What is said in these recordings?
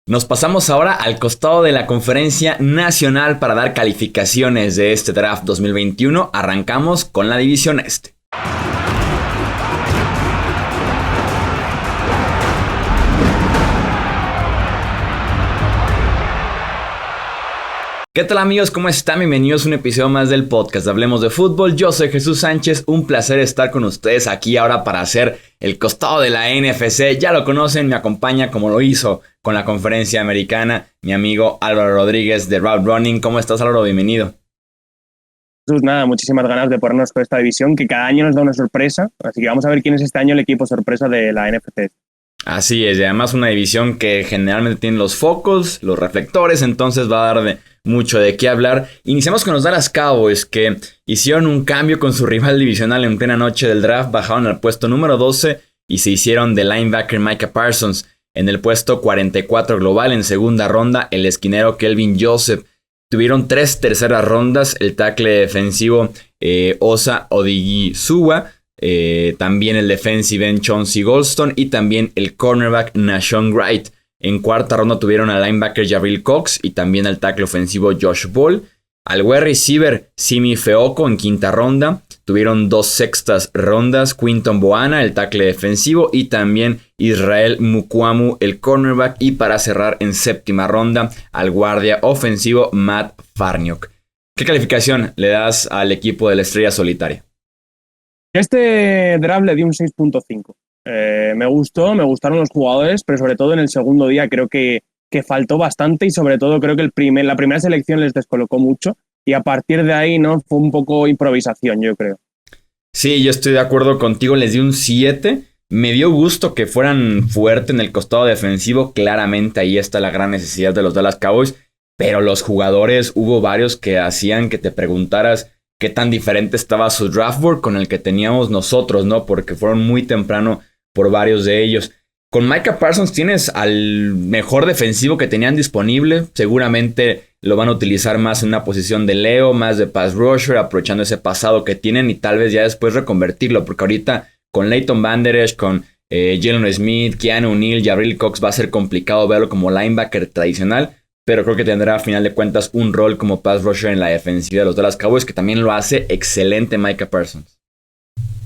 Nos pasamos ahora al costado de la conferencia nacional para dar calificaciones de este draft 2021. Arrancamos con la división este. ¿Qué tal amigos? ¿Cómo están? Bienvenidos a un episodio más del podcast Hablemos de Fútbol. Yo soy Jesús Sánchez, un placer estar con ustedes aquí ahora para hacer el costado de la NFC. Ya lo conocen, me acompaña como lo hizo con la conferencia americana mi amigo Álvaro Rodríguez de Route Running. ¿Cómo estás, Álvaro? Bienvenido. Jesús, nada, muchísimas ganas de ponernos con esta división que cada año nos da una sorpresa, así que vamos a ver quién es este año el equipo sorpresa de la NFC. Así es, y además una división que generalmente tiene los focos, los reflectores, entonces va a dar mucho de qué hablar. Iniciamos con los Dallas Cowboys, que hicieron un cambio con su rival divisional en plena noche del draft, bajaron al puesto número 12 y se hicieron de linebacker Micah Parsons. En el puesto 44 global, en segunda ronda, el esquinero Kelvin Joseph. Tuvieron 3 terceras rondas, el tackle defensivo Osa Odighizuwa, también el defensive end Chauncey Golston y también el cornerback Nahshon Wright. En cuarta ronda tuvieron al linebacker Jabril Cox y también al tackle ofensivo Josh Ball. Al wide receiver Simi Fehoko en quinta ronda. Tuvieron 2 sextas rondas Quinton Boana, el tackle defensivo, y también Israel Mukuamu, el cornerback. Y para cerrar en séptima ronda al guardia ofensivo Matt Farniok. ¿Qué calificación le das al equipo de la estrella solitaria? Este draft le di un 6.5. Me gustaron los jugadores, pero sobre todo en el segundo día creo que faltó bastante y sobre todo creo que la primera selección les descolocó mucho y a partir de ahí no fue un poco improvisación, yo creo. Sí, yo estoy de acuerdo contigo, les di un 7. Me dio gusto que fueran fuertes en el costado defensivo, claramente ahí está la gran necesidad de los Dallas Cowboys, pero los jugadores hubo varios que hacían que te preguntaras qué tan diferente estaba su draft board con el que teníamos nosotros, ¿no? Porque fueron muy temprano por varios de ellos. Con Micah Parsons tienes al mejor defensivo que tenían disponible. Seguramente lo van a utilizar más en una posición de Leo, más de pass rusher, aprovechando ese pasado que tienen y tal vez ya después reconvertirlo. Porque ahorita con Leighton Vander Esch, con Jalen Smith, Keanu Neal, Jabril Cox va a ser complicado verlo como linebacker tradicional. Pero creo que tendrá a final de cuentas un rol como pass rusher en la defensiva de los Dallas Cowboys, que también lo hace excelente Micah Parsons.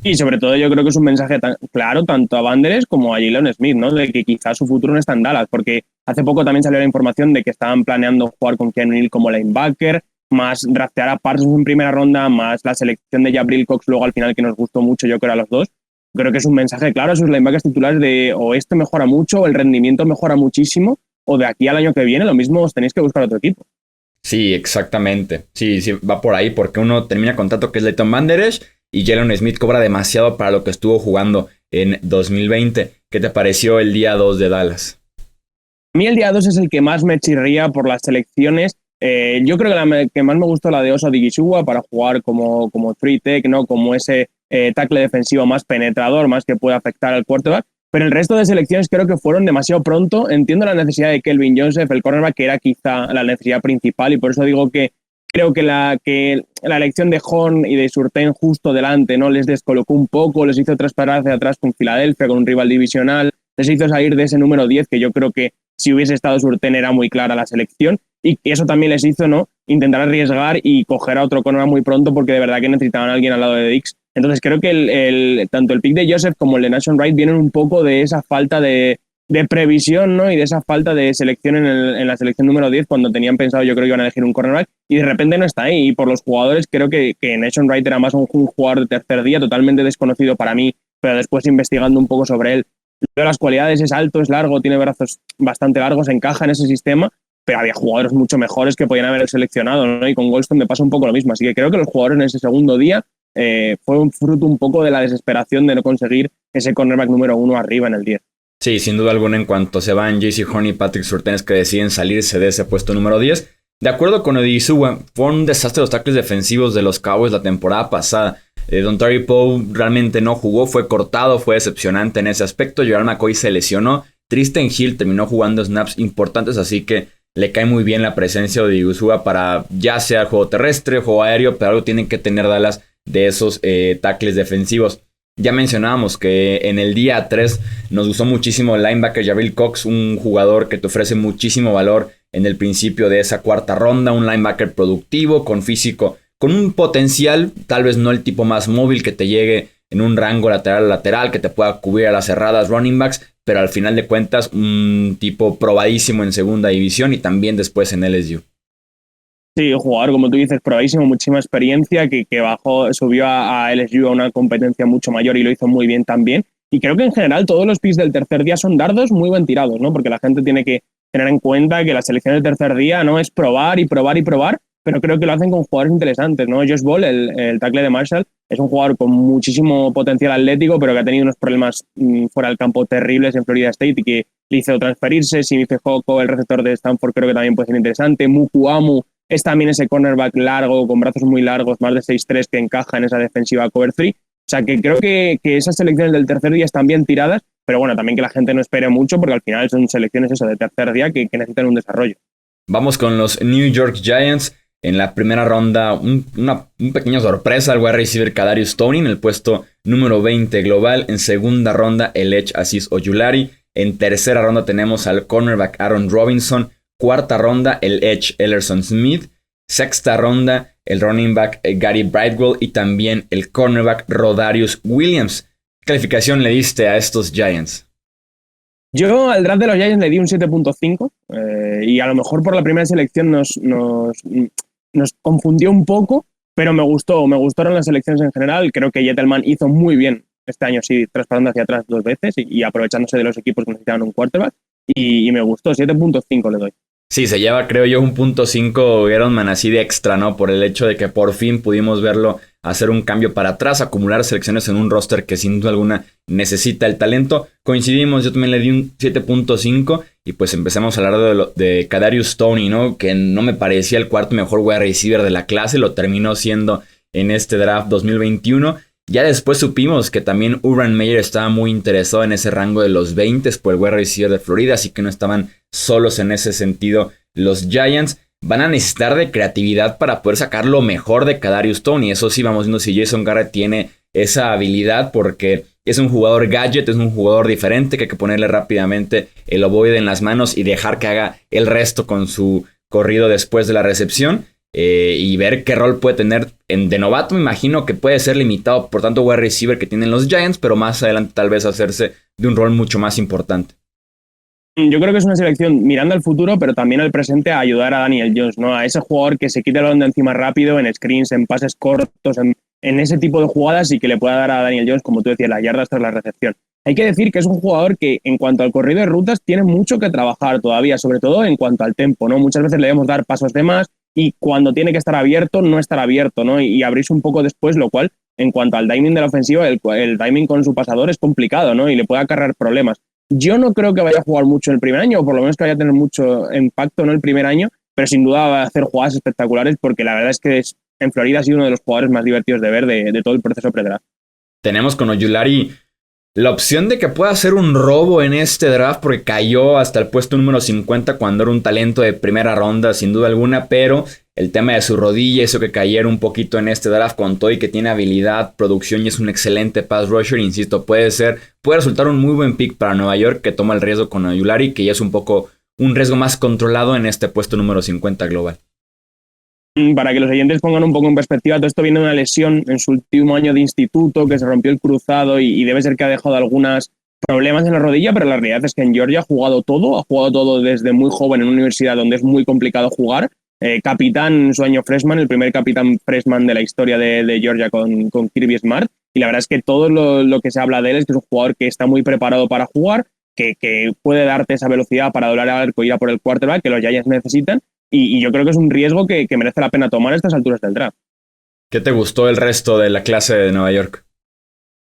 Y sobre todo yo creo que es un mensaje tan claro tanto a Banderes como a Jalen Smith, ¿no? De que quizás su futuro no está en Dallas, porque hace poco también salió la información de que estaban planeando jugar con Keanu Neal como linebacker, más draftear a Parsons en primera ronda, más la selección de Jabril Cox luego al final que nos gustó mucho yo creo a los dos. Creo que es un mensaje claro a sus linebackers titulares de o este mejora mucho o el rendimiento mejora muchísimo o de aquí al año que viene lo mismo os tenéis que buscar otro equipo. Sí, exactamente. Sí, va por ahí porque uno termina contrato que es Leighton Vander Esch y Jalen Smith cobra demasiado para lo que estuvo jugando en 2020. ¿Qué te pareció el día 2 de Dallas? A mí el día 2 es el que más me chirría por las selecciones. Yo creo que la que más me gustó la de Osa Odighizuwa para jugar como three tech, ¿no? Como ese tackle defensivo más penetrador, más que puede afectar al quarterback. Pero el resto de selecciones creo que fueron demasiado pronto. Entiendo la necesidad de Kelvin Joseph, el cornerback, que era quizá la necesidad principal, y por eso digo que creo que la elección de Horn y de Surtain justo delante no les descolocó un poco, les hizo trasparar hacia atrás con Filadelfia, con un rival divisional, les hizo salir de ese número 10, que yo creo que si hubiese estado Surtain era muy clara la selección, y eso también les hizo no intentar arriesgar y coger a otro cornerback muy pronto porque de verdad que necesitaban a alguien al lado de Dix. Entonces creo que tanto el pick de Joseph como el de Nahshon Wright vienen un poco de esa falta de previsión, ¿no? Y de esa falta de selección en la selección número 10 cuando tenían pensado, yo creo que iban a elegir un cornerback y de repente no está ahí. Y por los jugadores creo que Nahshon Wright era más un jugador de tercer día, totalmente desconocido para mí, pero después investigando un poco sobre él, veo las cualidades, es alto, es largo, tiene brazos bastante largos, encaja en ese sistema, pero había jugadores mucho mejores que podían haber seleccionado, ¿no? Y con Golston me pasa un poco lo mismo. Así que creo que los jugadores en ese segundo día fue un fruto un poco de la desesperación de no conseguir ese cornerback número 1 arriba en el 10. Sí, sin duda alguna, en cuanto se van Jaycee Horn y Patrick Surtain que deciden salirse de ese puesto número 10. De acuerdo con Odighizuwa, fue un desastre los tackles defensivos de los Cowboys la temporada pasada. Dontari Poe realmente no jugó, fue cortado, fue decepcionante en ese aspecto. Gerald McCoy se lesionó. Tristan Hill terminó jugando snaps importantes, así que le cae muy bien la presencia de Odighizuwa para ya sea juego terrestre, juego aéreo, pero algo tienen que tener Dallas de esos tackles defensivos. Ya mencionábamos que en el día 3 nos gustó muchísimo el linebacker Jabril Cox, un jugador que te ofrece muchísimo valor en el principio de esa cuarta ronda, un linebacker productivo, con físico, con un potencial, tal vez no el tipo más móvil que te llegue en un rango lateral a lateral, que te pueda cubrir a las cerradas running backs, pero al final de cuentas un tipo probadísimo en segunda división y también después en LSU. Sí, jugador, como tú dices, probadísimo, muchísima experiencia, que subió a LSU a una competencia mucho mayor y lo hizo muy bien también. Y creo que en general todos los picks del tercer día son dardos muy bien tirados, ¿no? Porque la gente tiene que tener en cuenta que la selección del tercer día no es probar y probar y probar, pero creo que lo hacen con jugadores interesantes, ¿no? Josh Ball, el tackle de Marshall, es un jugador con muchísimo potencial atlético, pero que ha tenido unos problemas fuera del campo terribles en Florida State y que le hizo transferirse. Simi Fehoko, el receptor de Stanford, creo que también puede ser interesante. Mukuamu es también ese cornerback largo, con brazos muy largos, más de 6'3", que encaja en esa defensiva cover 3. O sea, que creo que esas selecciones del tercer día están bien tiradas, pero bueno, también que la gente no espere mucho, porque al final son selecciones eso de tercer día que necesitan un desarrollo. Vamos con los New York Giants. En la primera ronda, una pequeña sorpresa al wide receiver Kadarius Toney en el puesto número 20 global. En segunda ronda, el edge Azeez Ojulari. En tercera ronda tenemos al cornerback Aaron Robinson. Cuarta ronda, el edge Ellerson Smith. Sexta ronda, el running back Gary Brightwell y también el cornerback Rodarius Williams. ¿Qué calificación le diste a estos Giants? Yo al draft de los Giants le di un 7.5 y a lo mejor por la primera selección nos confundió un poco, pero me gustaron las selecciones en general. Creo que Gettleman hizo muy bien este año, sí, traspasando hacia atrás 2 veces y aprovechándose de los equipos que necesitaban un quarterback, y me gustó, 7.5 le doy. Sí, se lleva, creo yo, un .5 Gettleman así de extra, ¿no? Por el hecho de que por fin pudimos verlo hacer un cambio para atrás, acumular selecciones en un roster que sin duda alguna necesita el talento. Coincidimos, yo también le di un 7.5 y pues empezamos a hablar de Kadarius Toney, ¿no? Que no me parecía el cuarto mejor wide receiver de la clase, lo terminó siendo en este draft 2021. Ya después supimos que también Urban Meyer estaba muy interesado en ese rango de los 20 por el wide receiver de Florida, así que no estaban solos en ese sentido los Giants. Van a necesitar de creatividad para poder sacar lo mejor de Kadarius Toney. Eso sí, vamos viendo si Jason Garrett tiene esa habilidad, porque es un jugador gadget, es un jugador diferente que hay que ponerle rápidamente el ovoide en las manos y dejar que haga el resto con su corrido después de la recepción. Y ver qué rol puede tener de novato. Me imagino que puede ser limitado por tanto wide receiver que tienen los Giants, pero más adelante tal vez hacerse de un rol mucho más importante. Yo creo que es una selección mirando al futuro, pero también al presente, a ayudar a Daniel Jones, ¿no? A ese jugador que se quite el balón de encima rápido, en screens, en pases cortos, en ese tipo de jugadas, y que le pueda dar a Daniel Jones, como tú decías, las yardas tras la recepción. Hay que decir que es un jugador que, en cuanto al corrido de rutas, tiene mucho que trabajar todavía, sobre todo en cuanto al tempo, ¿no? Muchas veces le debemos dar pasos de más y cuando tiene que estar abierto, no estar abierto, ¿no? Y abrirse un poco después, lo cual, en cuanto al timing de la ofensiva, el timing con su pasador es complicado, ¿no? Y le puede acarrear problemas. Yo no creo que vaya a jugar mucho el primer año, o por lo menos que vaya a tener mucho impacto, ¿no?, el primer año, pero sin duda va a hacer jugadas espectaculares, porque la verdad es que en Florida ha sido uno de los jugadores más divertidos de ver de todo el proceso pre-draft. Tenemos con Ojulari la opción de que pueda hacer un robo en este draft, porque cayó hasta el puesto número 50 cuando era un talento de primera ronda, sin duda alguna, pero el tema de su rodilla hizo que cayera un poquito en este draft, con todo y que tiene habilidad, producción y es un excelente pass rusher. Insisto, puede resultar un muy buen pick para Nueva York, que toma el riesgo con Ojulari, que ya es un poco un riesgo más controlado en este puesto número 50 global. Para que los oyentes pongan un poco en perspectiva, todo esto viene de una lesión en su último año de instituto, que se rompió el cruzado y debe ser que ha dejado algunos problemas en la rodilla, pero la realidad es que en Georgia ha jugado todo desde muy joven en una universidad donde es muy complicado jugar. Capitán en su año freshman, el primer capitán freshman de la historia de Georgia con Kirby Smart, y la verdad es que todo lo que se habla de él es que es un jugador que está muy preparado para jugar, que puede darte esa velocidad para doblar el arco y ir a por el quarterback, que los Giants necesitan. Y yo creo que es un riesgo que merece la pena tomar a estas alturas del draft. ¿Qué te gustó el resto de la clase de Nueva York?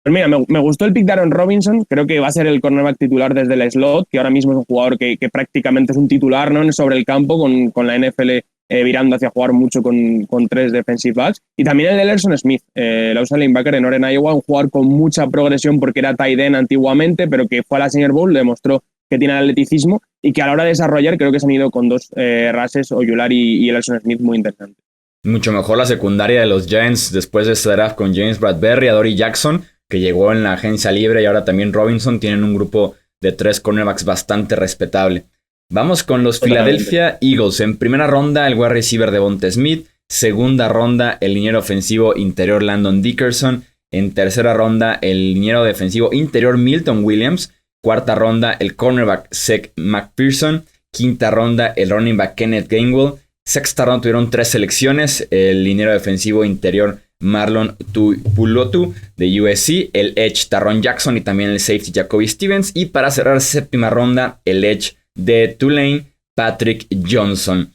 Pues mira, me gustó el pick de Aaron Robinson. Creo que va a ser el cornerback titular desde el slot, que ahora mismo es un jugador que prácticamente es un titular, ¿no?, sobre el campo, con la NFL virando hacia jugar mucho con 3 defensive backs. Y también el de Ellerson Smith, el outside linebacker de Northern Iowa, un jugador con mucha progresión porque era tight end antiguamente, pero que fue a la Senior Bowl, demostró que tiene atleticismo y que a la hora de desarrollar creo que se han ido con 2 rases, Ojulari y Ellerson Smith, muy interesantes. Mucho mejor la secundaria de los Giants después de este draft con James Bradberry, Adoree Jackson. que llegó en la agencia libre, y ahora también Robinson, tienen un grupo de 3 cornerbacks bastante respetable. Vamos con los Philadelphia Eagles. En primera ronda, el wide receiver Devonta Smith. Segunda ronda, el liniero ofensivo interior Landon Dickerson. En tercera ronda, el liniero defensivo interior Milton Williams. Cuarta ronda, el cornerback Zach McPherson. Quinta ronda, el running back Kenneth Gainwell. Sexta ronda tuvieron 3 selecciones. El liniero defensivo interior Marlon Tuipulotu de USC. El edge Tarron Jackson y también el safety Jacoby Stevens. Y para cerrar séptima ronda, el edge de Tulane, Patrick Johnson.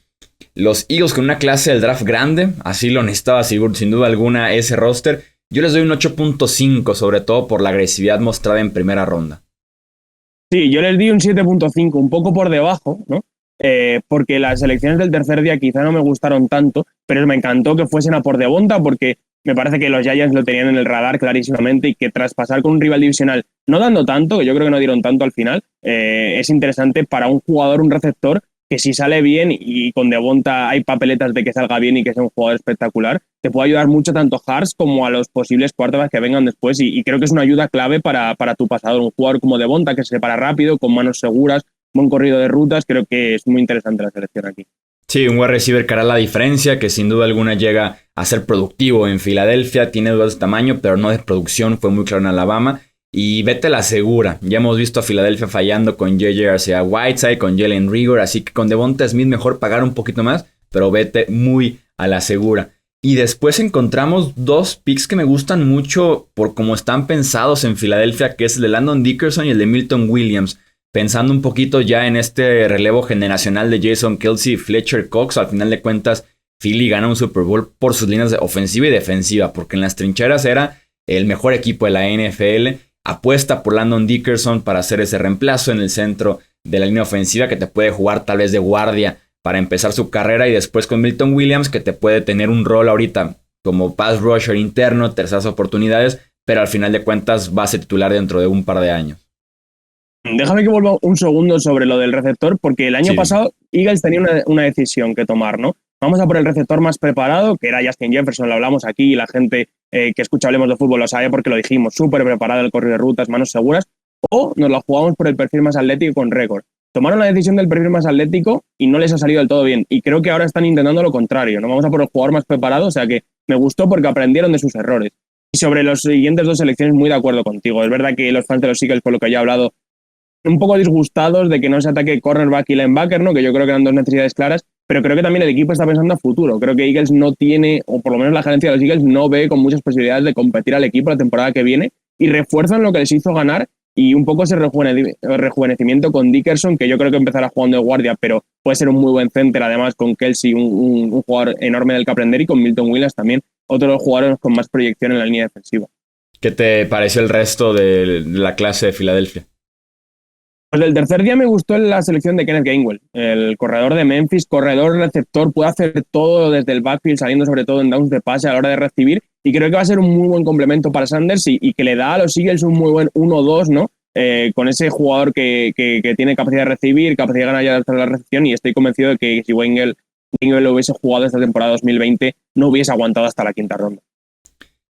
Los Eagles con una clase del draft grande, así lo necesitaba sin duda alguna ese roster. Yo les doy un 8.5, sobre todo por la agresividad mostrada en primera ronda. Sí, yo les di un 7.5, un poco por debajo, ¿no? Porque las selecciones del tercer día quizá no me gustaron tanto, pero me encantó que fuesen a por Devonta, porque me parece que los Giants lo tenían en el radar clarísimamente y que tras pasar con un rival divisional, no dando tanto, que yo creo que no dieron tanto al final, es interesante para un jugador, un receptor, que si sale bien y con Devonta hay papeletas de que salga bien y que sea un jugador espectacular, te puede ayudar mucho tanto a Hurts como a los posibles quarterbacks que vengan después y creo que es una ayuda clave para tu pasador. Un jugador como Devonta que se separa rápido, con manos seguras, buen corrido de rutas, creo que es muy interesante la selección aquí. Sí, un wide receiver que hará la diferencia, que sin duda alguna llega a ser productivo en Filadelfia, tiene dudas de tamaño, pero no de producción, fue muy claro en Alabama. Y vete la segura. Ya hemos visto a Filadelfia fallando con J.J. Arcega-Whiteside, con Jalen Reagor. Así que con Devonta Smith mejor pagar un poquito más, pero vete muy a la segura. Y después encontramos 2 picks que me gustan mucho por cómo están pensados en Filadelfia, que es el de Landon Dickerson y el de Milton Williams. Pensando un poquito ya en este relevo generacional de Jason Kelce y Fletcher Cox, al final de cuentas, Philly gana un Super Bowl por sus líneas de ofensiva y defensiva, porque en las trincheras era el mejor equipo de la NFL. Apuesta por Landon Dickerson para hacer ese reemplazo en el centro de la línea ofensiva que te puede jugar tal vez de guardia para empezar su carrera, y después con Milton Williams que te puede tener un rol ahorita como pass rusher interno, terceras oportunidades, pero al final de cuentas va a ser titular dentro de un par de años. Déjame que vuelva un segundo sobre lo del receptor, porque el año pasado Eagles tenía una decisión que tomar, ¿no? Vamos a por el receptor más preparado, que era Justin Jefferson, lo hablamos aquí y la gente que escucha Hablemos de Fútbol lo sabe porque lo dijimos, súper preparado el corrido de rutas, manos seguras, o nos la jugamos por el perfil más atlético con récord. Tomaron la decisión del perfil más atlético y no les ha salido del todo bien, y creo que ahora están intentando lo contrario, ¿no? Vamos a por el jugador más preparado, o sea que me gustó porque aprendieron de sus errores. Y sobre los siguientes 2 selecciones, muy de acuerdo contigo. Es verdad que los fans de los Eagles, por lo que ya he hablado, un poco disgustados de que no se ataque cornerback y linebacker, ¿no? Que yo creo que eran 2 necesidades claras, pero creo que también el equipo está pensando a futuro. Creo que Eagles no tiene, o por lo menos la gerencia de los Eagles no ve con muchas posibilidades de competir al equipo la temporada que viene, y refuerzan lo que les hizo ganar y un poco ese rejuvenecimiento con Dickerson, que yo creo que empezará jugando de guardia, pero puede ser un muy buen center, además con Kelce, un jugador enorme del que aprender, y con Milton Williams también, otro de los jugadores con más proyección en la línea defensiva. ¿Qué te pareció el resto de la clase de Filadelfia? Pues el tercer día me gustó la selección de Kenneth Gainwell, el corredor de Memphis, corredor receptor, puede hacer todo desde el backfield, saliendo sobre todo en downs de pase a la hora de recibir, y creo que va a ser un muy buen complemento para Sanders y que le da a los Eagles un muy buen 1-2, ¿no? Con ese jugador que tiene capacidad de recibir, capacidad de ganar ya tras la recepción, y estoy convencido de que si Gainwell lo hubiese jugado esta temporada 2020, no hubiese aguantado hasta la quinta ronda.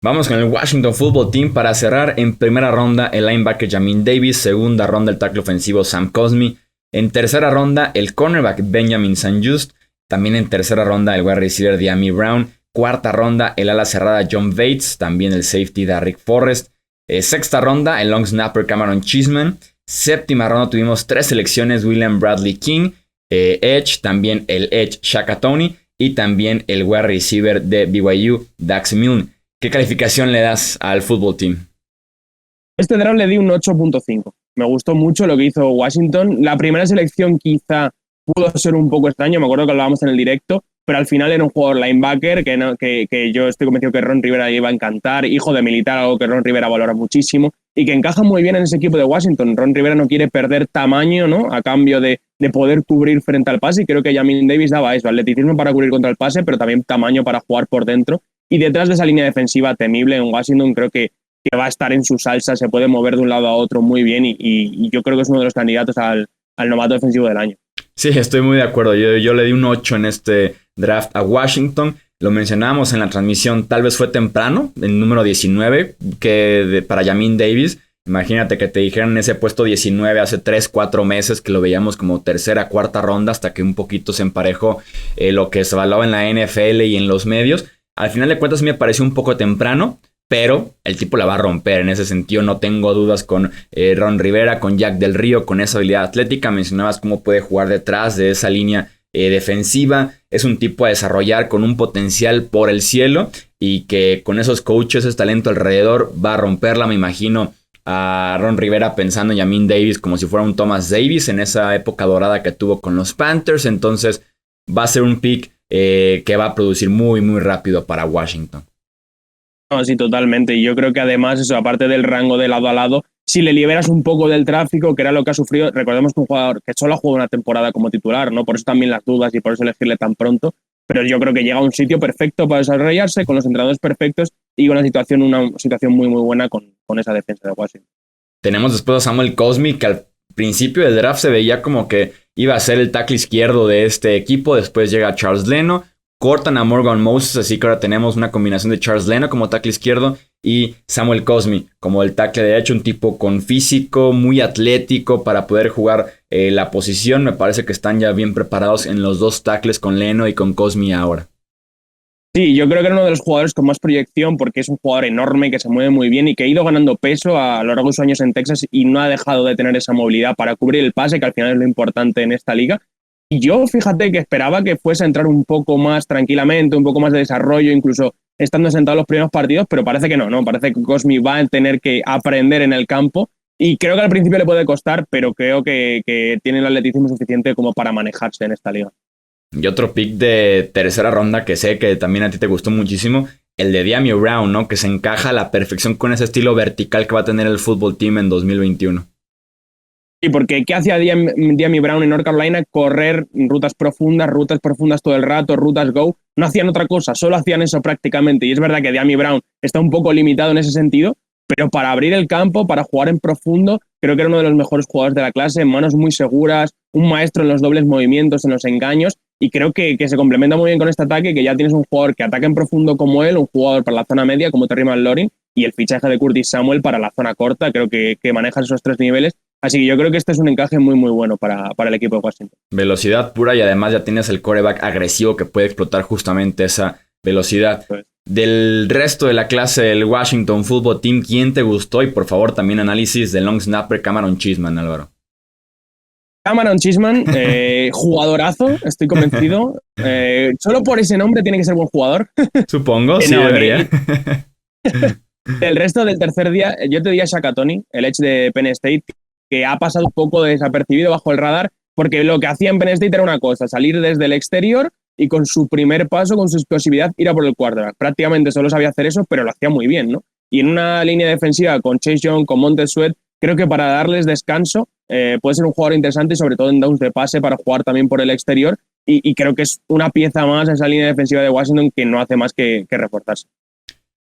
Vamos con el Washington Football Team para cerrar. En primera ronda el linebacker Jamin Davis, segunda ronda el tackle ofensivo Sam Cosmi, en tercera ronda el cornerback Benjamin St-Juste, también en tercera ronda el wide receiver Dyami Brown, cuarta ronda el ala cerrada John Bates, también el safety Derrick Forrest, sexta ronda el long snapper Cameron Cheeseman, séptima ronda tuvimos 3 selecciones William Bradley King, edge, también el edge Shaka Toney y también el wide receiver de BYU Dax Milne. ¿Qué calificación le das al Football Team? Este draft le di un 8.5. Me gustó mucho lo que hizo Washington. La primera selección quizá pudo ser un poco extraño, me acuerdo que hablábamos en el directo, pero al final era un jugador linebacker que yo estoy convencido que Ron Rivera iba a encantar, hijo de militar, algo que Ron Rivera valora muchísimo, y que encaja muy bien en ese equipo de Washington. Ron Rivera no quiere perder tamaño, ¿no? A cambio de poder cubrir frente al pase, y creo que Jamin Davis daba eso, atleticismo para cubrir contra el pase, pero también tamaño para jugar por dentro. Y detrás de esa línea defensiva temible en Washington, creo que va a estar en su salsa, se puede mover de un lado a otro muy bien, y yo creo que es uno de los candidatos al novato defensivo del año. Sí, estoy muy de acuerdo. Yo le di un 8 en este draft a Washington. Lo mencionábamos en la transmisión, tal vez fue temprano, el número 19, para Jamin Davis. Imagínate que te dijeran ese puesto 19 hace 3-4 meses, que lo veíamos como tercera, cuarta ronda, hasta que un poquito se emparejó lo que se evaluaba en la NFL y en los medios. Al final de cuentas me pareció un poco temprano, pero el tipo la va a romper. En ese sentido no tengo dudas con Ron Rivera, con Jack Del Río, con esa habilidad atlética. Mencionabas cómo puede jugar detrás de esa línea defensiva. Es un tipo a desarrollar con un potencial por el cielo y que con esos coaches, ese talento alrededor, va a romperla. Me imagino a Ron Rivera pensando en Jamin Davis como si fuera un Thomas Davis en esa época dorada que tuvo con los Panthers. Entonces va a ser un pick que va a producir muy muy rápido para Washington. No, sí, totalmente. Y yo creo que además, eso, aparte del rango de lado a lado, si le liberas un poco del tráfico, que era lo que ha sufrido, recordemos que un jugador que solo ha jugado una temporada como titular, ¿no? Por eso también las dudas y por eso elegirle tan pronto. Pero yo creo que llega a un sitio perfecto para desarrollarse, con los entrenadores perfectos y una situación muy, muy buena con esa defensa de Washington. Tenemos después a Samuel Cosmi, que al principio del draft se veía como que iba a ser el tackle izquierdo de este equipo. Después llega Charles Leno, cortan a Morgan Moses, así que ahora tenemos una combinación de Charles Leno como tackle izquierdo y Samuel Cosmi como el tackle derecho, un tipo con físico, muy atlético para poder jugar la posición. Me parece que están ya bien preparados en los dos tackles con Leno y con Cosmi ahora. Sí, yo creo que era uno de los jugadores con más proyección porque es un jugador enorme que se mueve muy bien y que ha ido ganando peso a lo largo de sus años en Texas y no ha dejado de tener esa movilidad para cubrir el pase, que al final es lo importante en esta liga. Y yo, fíjate que esperaba que fuese a entrar un poco más tranquilamente, un poco más de desarrollo, incluso estando sentado en los primeros partidos, pero parece que no. Parece que Cosmi va a tener que aprender en el campo y creo que al principio le puede costar, pero creo que tiene el atleticismo suficiente como para manejarse en esta liga. Y otro pick de tercera ronda que sé que también a ti te gustó muchísimo, el de Dyami Brown, ¿no? Que se encaja a la perfección con ese estilo vertical que va a tener el fútbol team en 2021. Sí, porque ¿qué hacía Dyami Brown en North Carolina? Correr rutas profundas todo el rato, rutas go. No hacían otra cosa, solo hacían eso prácticamente. Y es verdad que Dyami Brown está un poco limitado en ese sentido, pero para abrir el campo, para jugar en profundo, creo que era uno de los mejores jugadores de la clase, manos muy seguras, un maestro en los dobles movimientos, en los engaños, y creo que se complementa muy bien con este ataque, que ya tienes un jugador que ataca en profundo como él, un jugador para la zona media como Terry McLaurin, y el fichaje de Curtis Samuel para la zona corta, creo que manejas esos tres niveles. Así que yo creo que este es un encaje muy, muy bueno para el equipo de Washington. Velocidad pura y además ya tienes el quarterback agresivo que puede explotar justamente esa velocidad. Pues. Del resto de la clase del Washington Football Team, ¿quién te gustó? Y por favor también análisis del long snapper Cameron Cheeseman, Álvaro. Cameron Cheeseman, jugadorazo, estoy convencido. Solo por ese nombre tiene que ser buen jugador. Supongo, sí, debería. El resto del tercer día, yo te diría Shaka Toney, el edge de Penn State, que ha pasado un poco desapercibido bajo el radar, porque lo que hacía en Penn State era una cosa, salir desde el exterior y con su primer paso, con su explosividad, ir a por el quarterback. Prácticamente solo sabía hacer eso, pero lo hacía muy bien, ¿no? Y en una línea defensiva con Chase Young, con Montez Sweat, creo que para darles descanso puede ser un jugador interesante y sobre todo en downs de pase para jugar también por el exterior y creo que es una pieza más a esa línea defensiva de Washington que no hace más que reforzarse.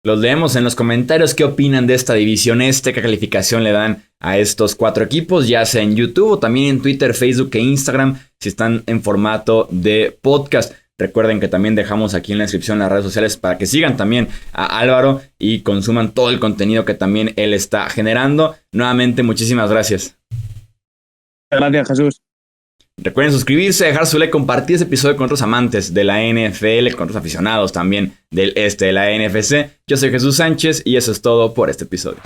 Los leemos en los comentarios. ¿Qué opinan de esta división este? ¿Qué calificación le dan a estos 4 equipos? Ya sea en YouTube o también en Twitter, Facebook e Instagram si están en formato de podcast. Recuerden que también dejamos aquí en la descripción las redes sociales para que sigan también a Álvaro y consuman todo el contenido que también él está generando. Nuevamente, muchísimas gracias. Gracias, Jesús. Recuerden suscribirse, dejar su like, compartir este episodio con otros amantes de la NFL, con otros aficionados también de la NFC. Yo soy Jesús Sánchez y eso es todo por este episodio.